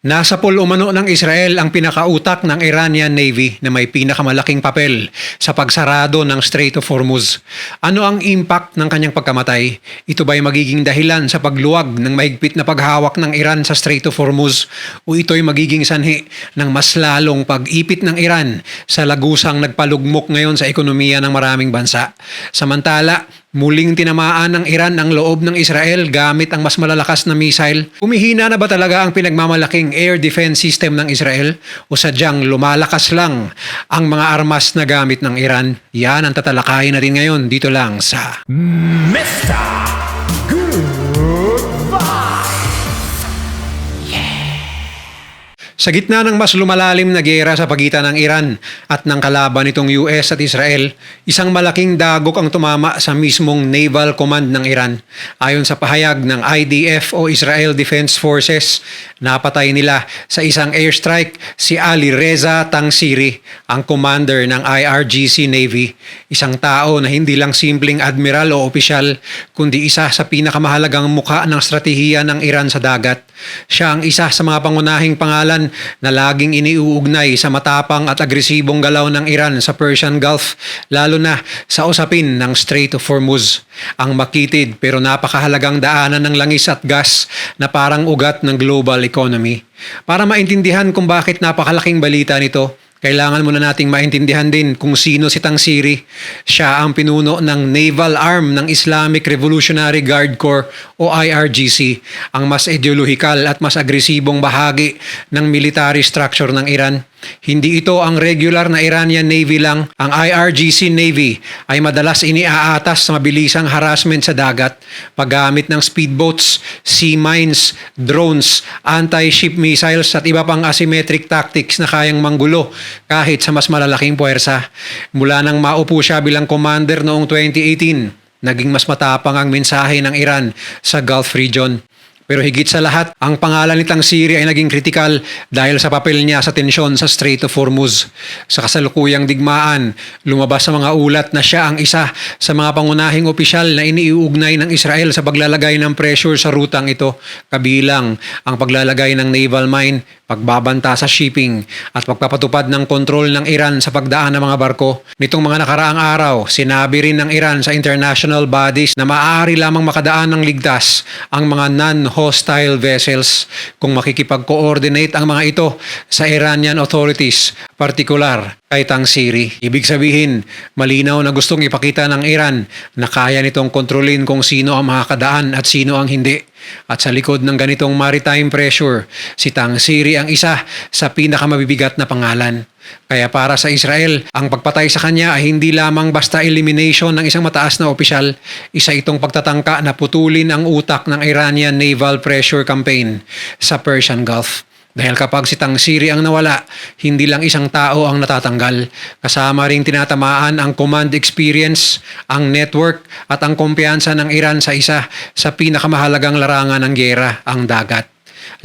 Nasa pool umano ng Israel ang pinakautak ng Iranian Navy na may pinakamalaking papel sa pagsarado ng Strait of Hormuz. Ano ang impact ng kanyang pagkamatay? Ito ba'y magiging dahilan sa pagluwag ng mahigpit na paghawak ng Iran sa Strait of Hormuz o ito'y magiging sanhi ng mas lalong pag-ipit ng Iran sa lagusang nagpalugmok ngayon sa ekonomiya ng maraming bansa? Samantala, muling tinamaan ng Iran ang loob ng Israel gamit ang mas malalakas na missile. Humihina na ba talaga ang pinagmamalaking air defense system ng Israel o sadyang lumalakas lang ang mga armas na gamit ng Iran? Yan ang tatalakayin natin ngayon dito lang sa Mr. Good Sa gitna ng mas lumalalim na giyera sa pagitan ng Iran at ng kalaban nitong US at Israel, isang malaking dagok ang tumama sa mismong Naval Command ng Iran. Ayon sa pahayag ng IDF o Israel Defense Forces, napatay nila sa isang airstrike si Ali Reza Tangsiri, ang commander ng IRGC Navy. Isang tao na hindi lang simpleng admiral o opisyal, kundi isa sa pinakamahalagang mukha ng strategiya ng Iran sa dagat. Siya ang isa sa mga pangunahing pangalan na laging iniuugnay sa matapang at agresibong galaw ng Iran sa Persian Gulf, lalo na sa usapin ng Strait of Hormuz. Ang makitid pero napakahalagang daanan ng langis at gas na parang ugat ng global economy. Para maintindihan kung bakit napakalaking balita nito, kailangan muna nating maintindihan din kung sino si Tangsiri. Siya ang pinuno ng naval arm ng Islamic Revolutionary Guard Corps o IRGC, ang mas ideolohikal at mas agresibong bahagi ng military structure ng Iran. Hindi ito ang regular na Iranian Navy lang. Ang IRGC Navy ay madalas iniaatas sa mabilisang harassment sa dagat, paggamit ng speedboats, sea mines, drones, anti-ship missiles at iba pang asymmetric tactics na kayang manggulo kahit sa mas malalaking puwersa. Mula nang maupo siya bilang commander noong 2018, naging mas matapang ang mensahe ng Iran sa Gulf region. Pero higit sa lahat, ang pangalan ni Tangsiri ay naging kritikal dahil sa papel niya sa tensyon sa Strait of Hormuz. Sa kasalukuyang digmaan, lumabas sa mga ulat na siya ang isa sa mga pangunahing opisyal na iniuugnay ng Israel sa paglalagay ng pressure sa rutang ito, kabilang ang paglalagay ng naval mine, pagbabanta sa shipping at pagpapatupad ng kontrol ng Iran sa pagdaan ng mga barko. Nitong mga nakaraang araw, sinabi rin ng Iran sa international bodies na maaari lamang makadaan ng ligtas ang mga non-hostile vessels kung makikipag-coordinate ang mga ito sa Iranian authorities, partikular kay Tangsiri. Ibig sabihin, malinaw na gustong ipakita ng Iran na kaya nitong kontrolin kung sino ang makakadaan at sino ang hindi. At sa likod ng ganitong maritime pressure, si Tangsiri ang isa sa pinakamabibigat na pangalan. Kaya para sa Israel, ang pagpatay sa kanya ay hindi lamang basta elimination ng isang mataas na opisyal, isa itong pagtatangka na putulin ang utak ng Iranian naval pressure campaign sa Persian Gulf. Dahil kapag si Tangsiri ang nawala, hindi lang isang tao ang natatanggal. Kasama ring tinatamaan ang command experience, ang network at ang kumpiyansa ng Iran sa isa sa pinakamahalagang larangan ng giyera, ang dagat.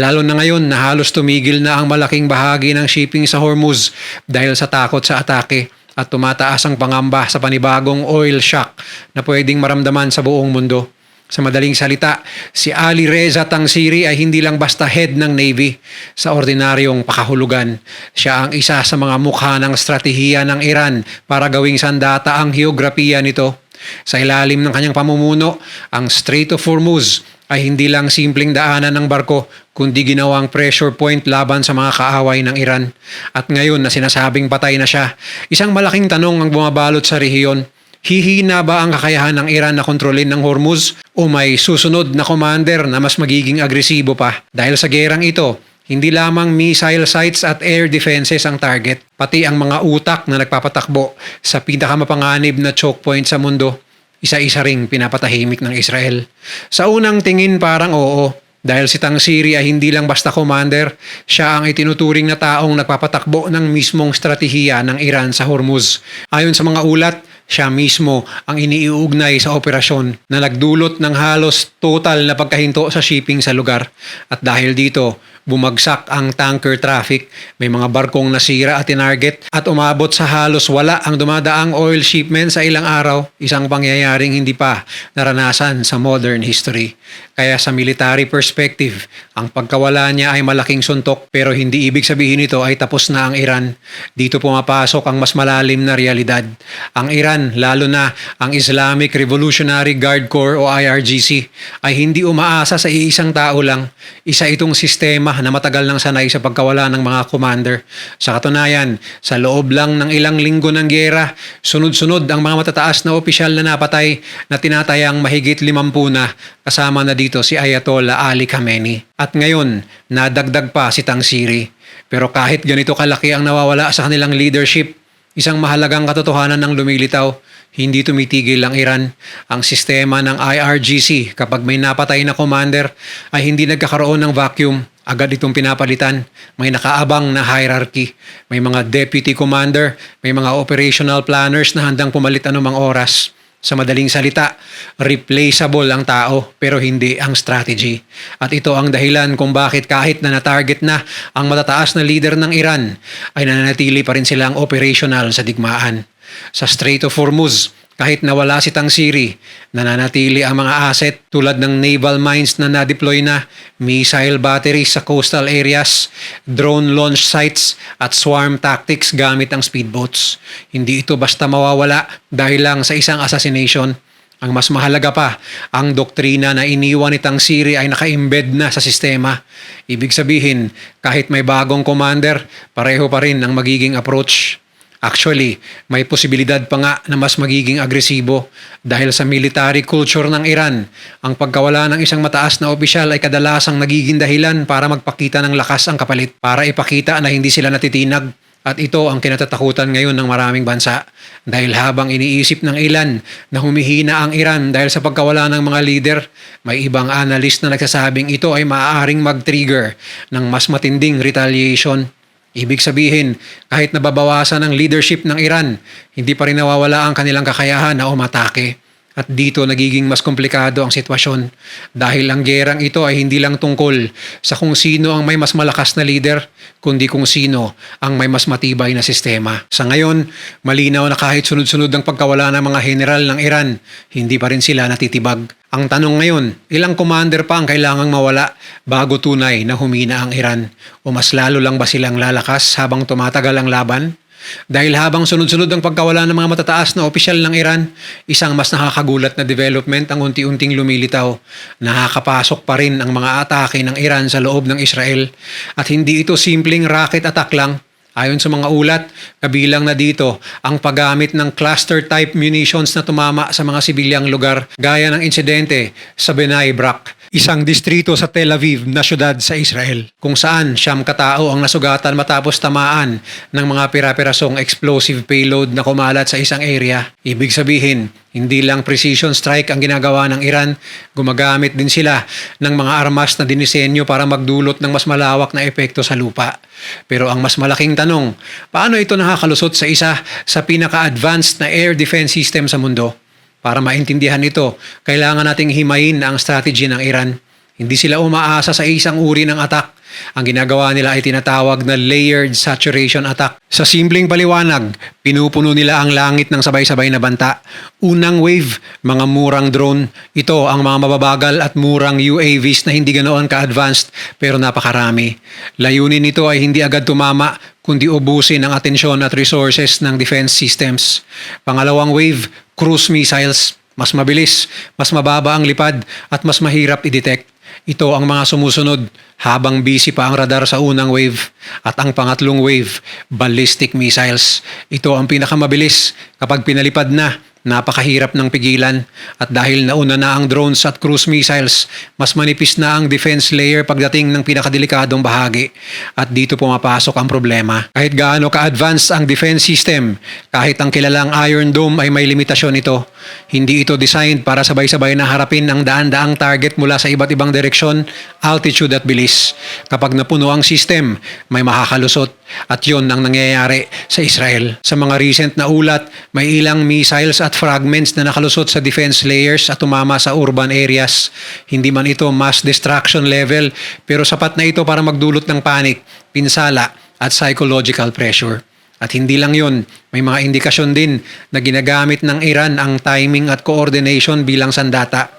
Lalo na ngayon na halos tumigil na ang malaking bahagi ng shipping sa Hormuz dahil sa takot sa atake at tumataas ang pangamba sa panibagong oil shock na pwedeng maramdaman sa buong mundo. Sa madaling salita, si Ali Reza Tangsiri ay hindi lang basta head ng Navy sa ordinaryong pakahulugan. Siya ang isa sa mga mukha ng strategiya ng Iran para gawing sandata ang heograpiya nito. Sa ilalim ng kanyang pamumuno, ang Strait of Hormuz ay hindi lang simpleng daanan ng barko, kundi ginawang pressure point laban sa mga kaaway ng Iran. At ngayon na sinasabing patay na siya, isang malaking tanong ang bumabalot sa rehiyon. Hihina ba ang kakayahan ng Iran na kontrolin ng Hormuz o may susunod na commander na mas magiging agresibo pa? Dahil sa gerang ito, hindi lamang missile sites at air defenses ang target, pati ang mga utak na nagpapatakbo sa pinakamapanganib na choke point sa mundo, isa-isa ring pinapatahimik ng Israel. Sa unang tingin parang oo, dahil si Tangsiri ay hindi lang basta commander, siya ang itinuturing na taong nagpapatakbo ng mismong strategiya ng Iran sa Hormuz. Ayon sa mga ulat, siya mismo ang iniuugnay sa operasyon na nagdulot ng halos total na pagkahinto sa shipping sa lugar. At dahil dito, bumagsak ang tanker traffic, may mga barkong nasira at tinarget at umabot sa halos wala ang dumadaang oil shipment sa ilang araw, isang pangyayaring hindi pa naranasan sa modern history. Kaya sa military perspective, ang pagkawala niya ay malaking suntok pero hindi ibig sabihin nito ay tapos na ang Iran. Dito pumapasok ang mas malalim na realidad. Ang Iran, lalo na ang Islamic Revolutionary Guard Corps o IRGC, ay hindi umaasa sa iisang tao lang. Isa itong sistema na matagal nang sanay sa pagkawala ng mga commander. Sa katunayan, sa loob lang ng ilang linggo ng gyera, sunod-sunod ang mga matataas na opisyal na napatay na tinatayang mahigit 50 na, kasama na dito si Ayatollah Ali Khamenei. At ngayon, nadagdag pa si Tangsiri. Pero kahit ganito kalaki ang nawawala sa kanilang leadership, isang mahalagang katotohanan ng lumilitaw, hindi tumitigil ang Iran. Ang sistema ng IRGC kapag may napatay na commander ay hindi nagkakaroon ng vacuum. Agad itong pinapalitan. May nakaabang na hierarchy. May mga deputy commander, may mga operational planners na handang pumalit anumang oras. Sa madaling salita, replaceable ang tao pero hindi ang strategy. At ito ang dahilan kung bakit kahit na na-target na ang matataas na leader ng Iran, ay nananatili pa rin silang operational sa digmaan. Sa Strait of Hormuz, kahit nawala si Tangsiri, nananatili ang mga asset tulad ng naval mines na na-deploy na, missile batteries sa coastal areas, drone launch sites at swarm tactics gamit ang speedboats. Hindi ito basta mawawala dahil lang sa isang assassination. Ang mas mahalaga pa, ang doktrina na iniwan ni Tangsiri ay naka-embed na sa sistema. Ibig sabihin, kahit may bagong commander, pareho pa rin ang magiging approach. Actually, may posibilidad pa nga na mas magiging agresibo dahil sa military culture ng Iran, ang pagkawala ng isang mataas na opisyal ay kadalasang nagiging dahilan para magpakita ng lakas ang kapalit, para ipakita na hindi sila natitinag. At ito ang kinatatakutan ngayon ng maraming bansa dahil habang iniisip ng ilan na humihina ang Iran dahil sa pagkawala ng mga leader, may ibang analyst na nagsasabing ito ay maaaring mag-trigger ng mas matinding retaliation. Ibig sabihin, kahit nababawasan ang leadership ng Iran, hindi pa rin nawawala ang kanilang kakayahan na umatake. At dito nagiging mas komplikado ang sitwasyon dahil ang gerang ito ay hindi lang tungkol sa kung sino ang may mas malakas na leader, kundi kung sino ang may mas matibay na sistema. Sa ngayon, malinaw na kahit sunod-sunod ang pagkawala ng mga general ng Iran, hindi pa rin sila natitibag. Ang tanong ngayon, ilang commander pa ang kailangang mawala bago tunay na humina ang Iran? O mas lalo lang ba silang lalakas habang tumatagal ang laban? Dahil habang sunod-sunod ang pagkawala ng mga matataas na opisyal ng Iran, isang mas nakakagulat na development ang unti-unting lumilitaw. Nakakapasok pa rin ang mga atake ng Iran sa loob ng Israel. At hindi ito simpleng rocket attack lang. Ayon sa mga ulat, kabilang na dito ang paggamit ng cluster-type munitions na tumama sa mga sibilyang lugar gaya ng insidente sa Bnei Brak, isang distrito sa Tel Aviv na syudad sa Israel, kung saan 9 katao ang nasugatan matapos tamaan ng mga pira-pirasong explosive payload na kumalat sa isang area. Ibig sabihin, hindi lang precision strike ang ginagawa ng Iran, gumagamit din sila ng mga armas na dinisenyo para magdulot ng mas malawak na epekto sa lupa. Pero ang mas malaking tanong, paano ito nakakalusot sa isa sa pinaka-advanced na air defense system sa mundo? Para maintindihan ito, kailangan nating himayin ang strategy ng Iran. Hindi sila umaasa sa isang uri ng attack. Ang ginagawa nila ay tinatawag na layered saturation attack. Sa simpleng paliwanag, pinupuno nila ang langit ng sabay-sabay na banta. Unang wave, mga murang drone. Ito ang mga mababagal at murang UAVs na hindi ganoon ka-advanced pero napakarami. Layunin nito ay hindi agad tumama, kundi ubusin ang atensyon at resources ng defense systems. Pangalawang wave, cruise missiles. Mas mabilis, mas mababa ang lipad at mas mahirap i-detect. Ito ang mga sumusunod habang busy pa ang radar sa unang wave. At ang pangatlong wave, ballistic missiles. Ito ang pinakamabilis kapag pinalipad na. Napakahirap ng pigilan at dahil nauna na ang drones at cruise missiles, mas manipis na ang defense layer pagdating ng pinakadelikadong bahagi. At dito pumapasok ang problema. Kahit gaano ka-advanced ang defense system, kahit ang kilalang Iron Dome ay may limitasyon ito. Hindi ito designed para sabay-sabay na harapin ang daan-daang target mula sa iba't ibang direksyon, altitude at bilis. Kapag napuno ang system, may makakalusot. At yon ang nangyayari sa Israel. Sa mga recent na ulat, may ilang missiles at at fragments na nakalusot sa defense layers at tumama sa urban areas. Hindi man ito mass destruction level pero sapat na ito para magdulot ng panic, pinsala at psychological pressure. At hindi lang yun, may mga indikasyon din na ginagamit ng Iran ang timing at coordination bilang sandata.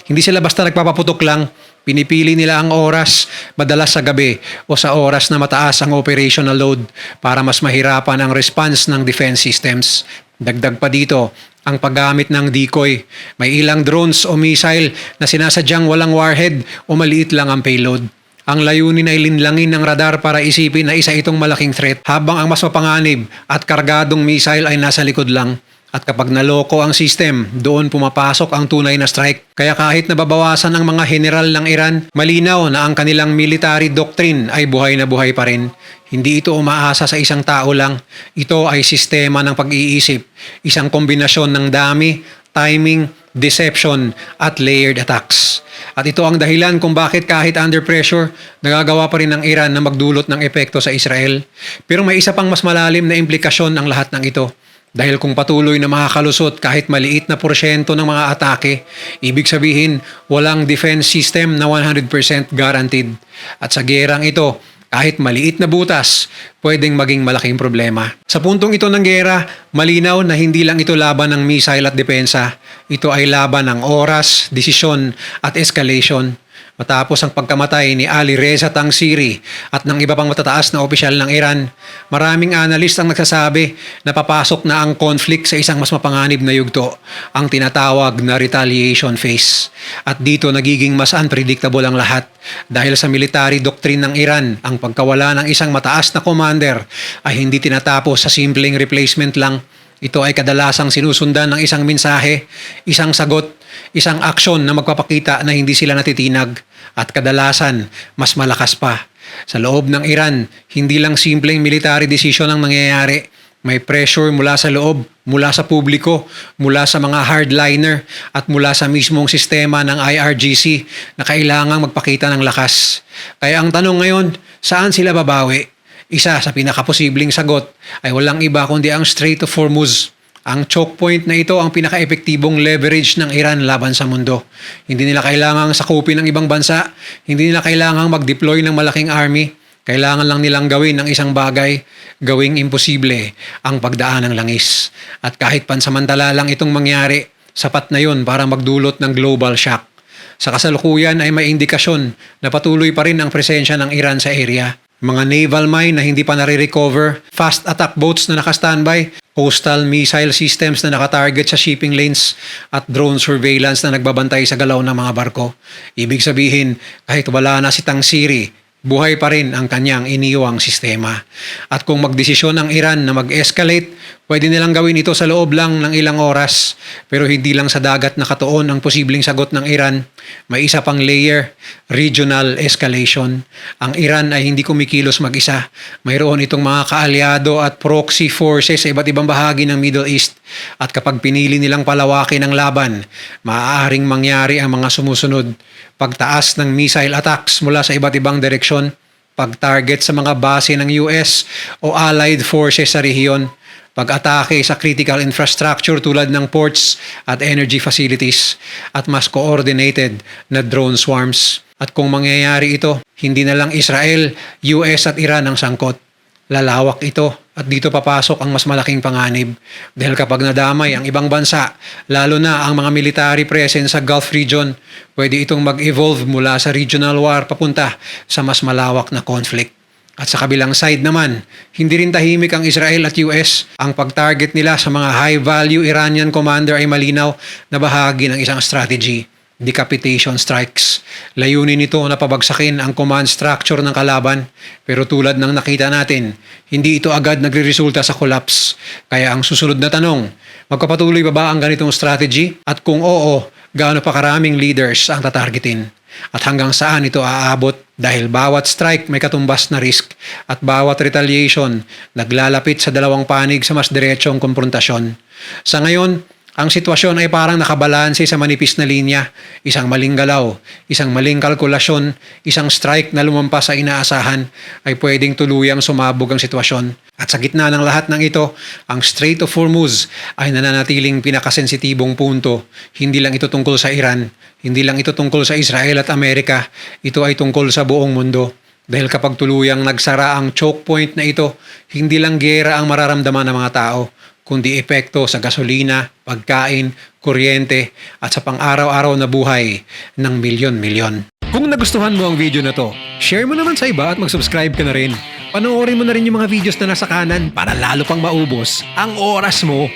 Hindi sila basta nagpapaputok lang, pinipili nila ang oras, madalas sa gabi o sa oras na mataas ang operational load para mas mahirapan ang response ng defense systems. Dagdag pa dito, ang paggamit ng decoy. May ilang drones o missile na sinasadyang walang warhead o maliit lang ang payload. Ang layunin ay linlangin ng radar para isipin na isa itong malaking threat habang ang mas mapanganib at kargadong missile ay nasa likod lang. At kapag naloko ang system, doon pumapasok ang tunay na strike. Kaya kahit nababawasan ang mga general ng Iran, malinaw na ang kanilang military doctrine ay buhay na buhay pa rin. Hindi ito umaasa sa isang tao lang. Ito ay sistema ng pag-iisip. Isang kombinasyon ng dami, timing, deception, at layered attacks. At ito ang dahilan kung bakit kahit under pressure, nagagawa pa rin ng Iran na magdulot ng epekto sa Israel. Pero may isa pang mas malalim na implikasyon ang lahat ng ito. Dahil kung patuloy na makakalusot kahit maliit na porsyento ng mga atake, ibig sabihin walang defense system na 100% guaranteed. At sa gerang ito, kahit maliit na butas, pwedeng maging malaking problema. Sa puntong ito ng gera, malinaw na hindi lang ito laban ng missile at depensa. Ito ay laban ng oras, desisyon at escalation. Matapos ang pagkamatay ni Ali Reza Tangsiri at ng iba pang matataas na opisyal ng Iran, maraming analyst ang nagsasabi na papasok na ang conflict sa isang mas mapanganib na yugto, ang tinatawag na retaliation phase. At dito nagiging mas unpredictable ang lahat dahil sa military doctrine ng Iran, ang pagkawala ng isang mataas na commander ay hindi tinatapos sa simpleng replacement lang. Ito ay kadalasang sinusundan ng isang mensahe, isang sagot, isang aksyon na magpapakita na hindi sila natitinag at kadalasan mas malakas pa. Sa loob ng Iran, hindi lang simpleng military decision ang nangyayari. May pressure mula sa loob, mula sa publiko, mula sa mga hardliner at mula sa mismong sistema ng IRGC na kailangang magpakita ng lakas. Kaya ang tanong ngayon, saan sila babawi? Isa sa pinakaposibleng sagot ay walang iba kundi ang Strait of Hormuz. Ang choke point na ito ang pinaka-epektibong leverage ng Iran laban sa mundo. Hindi nila kailangang sakupin ng ibang bansa, hindi nila kailangang mag-deploy ng malaking army. Kailangan lang nilang gawin ang isang bagay, gawing imposible ang pagdaan ng langis. At kahit pansamantala lang itong mangyari, sapat na yun para magdulot ng global shock. Sa kasalukuyan ay may indikasyon na patuloy pa rin ang presensya ng Iran sa area. Mga naval mine na hindi pa nare-recover, fast attack boats na naka-standby, coastal missile systems na nakatarget sa shipping lanes, at drone surveillance na nagbabantay sa galaw ng mga barko. Ibig sabihin, kahit wala na si Tangsiri, buhay pa rin ang kanyang iniwang sistema. At kung magdesisyon ang Iran na mag-escalate, pwede nilang gawin ito sa loob lang ng ilang oras. Pero hindi lang sa dagat nakatuon ang posibleng sagot ng Iran. May isa pang layer, regional escalation. Ang Iran ay hindi kumikilos mag-isa. Mayroon itong mga kaalyado at proxy forces sa iba't ibang bahagi ng Middle East. At kapag pinili nilang palawakin ang laban, maaaring mangyari ang mga sumusunod. Pagtaas ng missile attacks mula sa iba't ibang direksyon, pag-target sa mga base ng US o allied forces sa rehiyon, pag-atake sa critical infrastructure tulad ng ports at energy facilities, at mas coordinated na drone swarms. At kung mangyayari ito, hindi na lang Israel, US at Iran ang sangkot. Lalawak ito at dito papasok ang mas malaking panganib. Dahil kapag nadamay ang ibang bansa, lalo na ang mga military presence sa Gulf region, pwede itong mag-evolve mula sa regional war papunta sa mas malawak na conflict. At sa kabilang side naman, hindi rin tahimik ang Israel at US. Ang pag-target nila sa mga high-value Iranian commander ay malinaw na bahagi ng isang strategy. Decapitation strikes. Layunin nito na pabagsakin ang command structure ng kalaban, pero tulad ng nakita natin, hindi ito agad nagre-resulta sa collapse. Kaya ang susunod na tanong, magpapatuloy pa ba ang ganitong strategy? At kung oo, gaano pa karaming leaders ang tatargetin? At hanggang saan ito aabot? Dahil bawat strike may katumbas na risk at bawat retaliation naglalapit sa dalawang panig sa mas diretsong konfrontasyon. Sa ngayon, Ang sitwasyon ay parang nakabalanse sa manipis na linya. Isang maling galaw, isang maling kalkulasyon, isang strike na lumampas sa inaasahan ay pwedeng tuluyang sumabog ang sitwasyon. At sa gitna ng lahat ng ito, ang Strait of Hormuz ay nananatiling pinakasensitibong punto. Hindi lang ito tungkol sa Iran, hindi lang ito tungkol sa Israel at Amerika, ito ay tungkol sa buong mundo. Dahil kapag tuluyang nagsara ang choke point na ito, hindi lang giyera ang mararamdaman ng mga tao, kundi epekto sa gasolina, pagkain, kuryente at sa pang-araw-araw na buhay ng milyon-milyon. Kung nagustuhan mo ang video na to, share mo naman sa iba at mag-subscribe ka na rin. Panoorin mo na rin yung mga videos na nasa kanan para lalo pang maubos ang oras mo.